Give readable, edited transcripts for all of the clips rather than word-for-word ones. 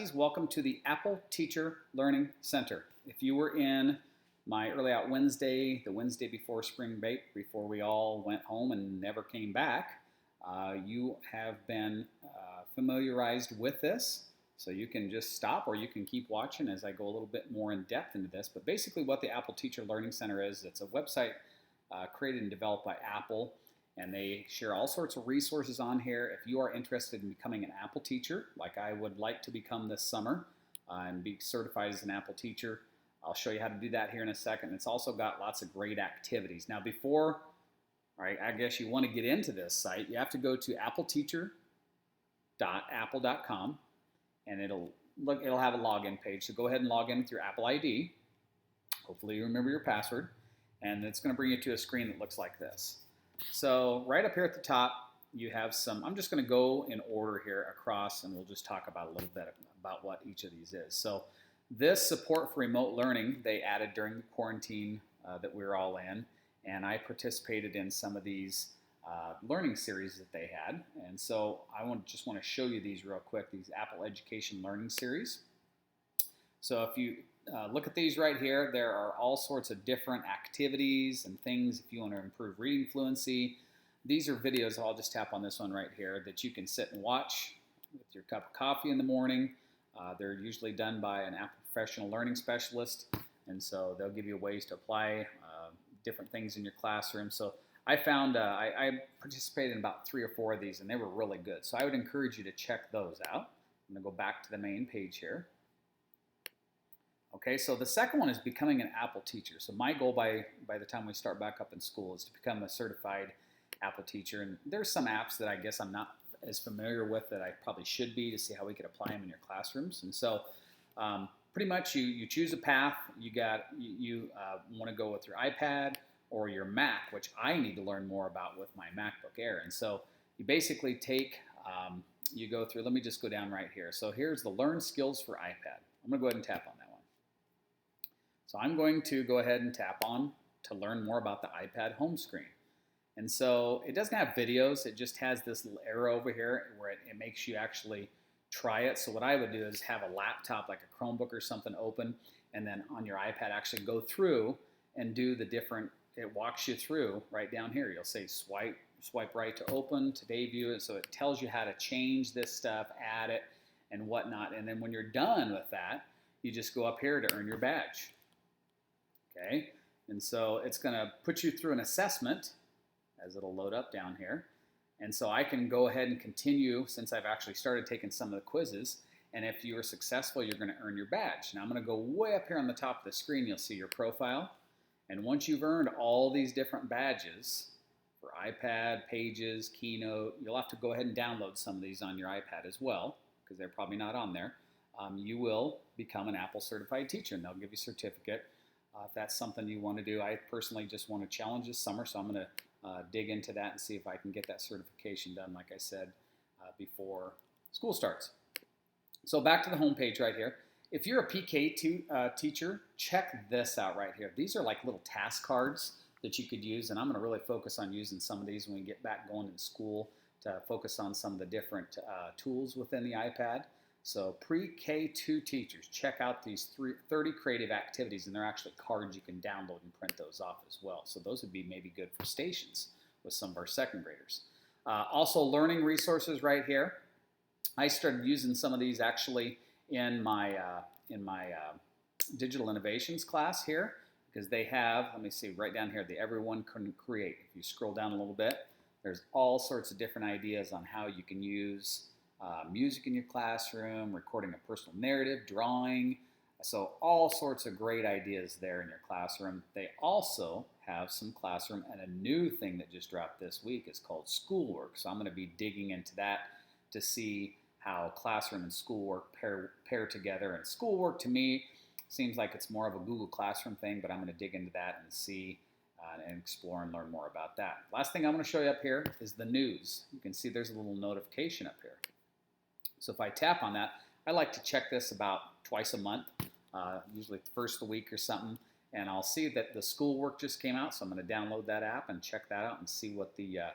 Huskies. Welcome to the Apple Teacher Learning Center. If you were in my Early Out Wednesday, the Wednesday before spring break, before we all went home and never came back, you have been familiarized with this. So you can just stop or you can keep watching as I go a little bit more in depth into this. But basically what the Apple Teacher Learning Center is, it's a website created and developed by Apple. And they share all sorts of resources on here. If you are interested in becoming an Apple teacher, like I would like to become this summer and be certified as an Apple teacher, I'll show you how to do that here in a second. It's also got lots of great activities. Now before, all right, I guess you want to get into this site, you have to go to appleteacher.apple.com and it'll have a login page. So go ahead and log in with your Apple ID. Hopefully you remember your password. And it's going to bring you to a screen that looks like this. So right up here at the top, you have some, I'm just going to go in order here across and we'll just talk about a little bit about what each of these is. So this support for remote learning, they added during the quarantine that we were all in, and I participated in some of these learning series that they had. And so I just want to show you these real quick, these Apple Education Learning Series. So if you look at these right here, there are all sorts of different activities and things if you want to improve reading fluency. These are videos, I'll just tap on this one right here, that you can sit and watch with your cup of coffee in the morning. They're usually done by an Apple Professional Learning Specialist, and so they'll give you ways to apply different things in your classroom. So I found, I participated in about 3 or 4 of these, and they were really good. So I would encourage you to check those out. I'm going to go back to the main page here. Okay, so the second one is becoming an Apple teacher. So my goal by the time we start back up in school is to become a certified Apple teacher. And there's some apps that I guess I'm not as familiar with that I probably should be to see how we could apply them in your classrooms. And so pretty much you choose a path. You want to go with your iPad or your Mac, which I need to learn more about with my MacBook Air. And so you basically take, you go through, let me just go down right here. So here's the Learn Skills for iPad. I'm going to go ahead and tap on that one. So I'm going to go ahead and tap on to learn more about the iPad home screen. And so it doesn't have videos, it just has this little arrow over here where it makes you actually try it. So what I would do is have a laptop like a Chromebook or something open, and then on your iPad actually go through and do the different, it walks you through right down here. You'll say swipe right to open, to debut it. So it tells you how to change this stuff, add it, and whatnot. And then when you're done with that, you just go up here to earn your badge. Okay, and so it's going to put you through an assessment as it'll load up down here. And so I can go ahead and continue since I've actually started taking some of the quizzes. And if you are successful, you're going to earn your badge. Now I'm going to go way up here on the top of the screen. You'll see your profile. And once you've earned all these different badges for iPad, Pages, Keynote, you'll have to go ahead and download some of these on your iPad as well because they're probably not on there. You will become an Apple certified teacher and they'll give you a certificate. If that's something you want to do, I personally just want to challenge this summer, so I'm going to dig into that and see if I can get that certification done, like I said, before school starts. So back to the home page right here. If you're a PK teacher, check this out right here. These are like little task cards that you could use, and I'm going to really focus on using some of these when we get back going to school to focus on some of the different tools within the iPad. So pre-K2 teachers, check out these 30 creative activities, and they're actually cards you can download and print those off as well. So those would be maybe good for stations with some of our second graders. Also learning resources right here. I started using some of these actually in my digital innovations class here because they have, let me see, right down here, the Everyone Can Create. If you scroll down a little bit, there's all sorts of different ideas on how you can use music in your classroom, recording a personal narrative, drawing. So all sorts of great ideas there in your classroom. They also have some classroom, and a new thing that just dropped this week is called Schoolwork. So I'm going to be digging into that to see how classroom and schoolwork pair together. And Schoolwork to me seems like it's more of a Google Classroom thing, but I'm going to dig into that and see and explore and learn more about that. Last thing I'm going to show you up here is the news. You can see there's a little notification up here. So if I tap on that, I like to check this about twice a month, usually the first of the week or something, and I'll see that the Schoolwork just came out, so I'm going to download that app and check that out and see what the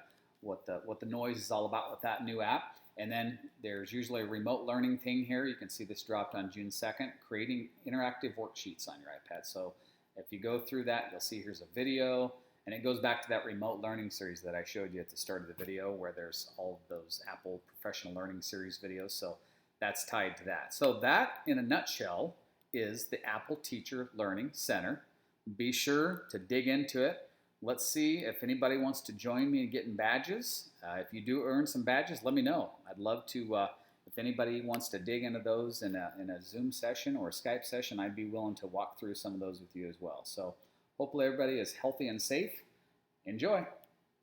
noise is all about with that new app. And then there's usually a remote learning thing here. You can see this dropped on June 2nd, creating interactive worksheets on your iPad. So if you go through that, you'll see here's a video, and it goes back to that remote learning series that I showed you at the start of the video, where there's all of those Apple Professional Learning Series videos. So that's tied to that. So that, in a nutshell, is the Apple Teacher Learning Center. Be sure to dig into it. Let's see if anybody wants to join me in getting badges. If you do earn some badges, let me know. I'd love to, if anybody wants to dig into those in a Zoom session or a Skype session, I'd be willing to walk through some of those with you as well. So hopefully everybody is healthy and safe. Enjoy.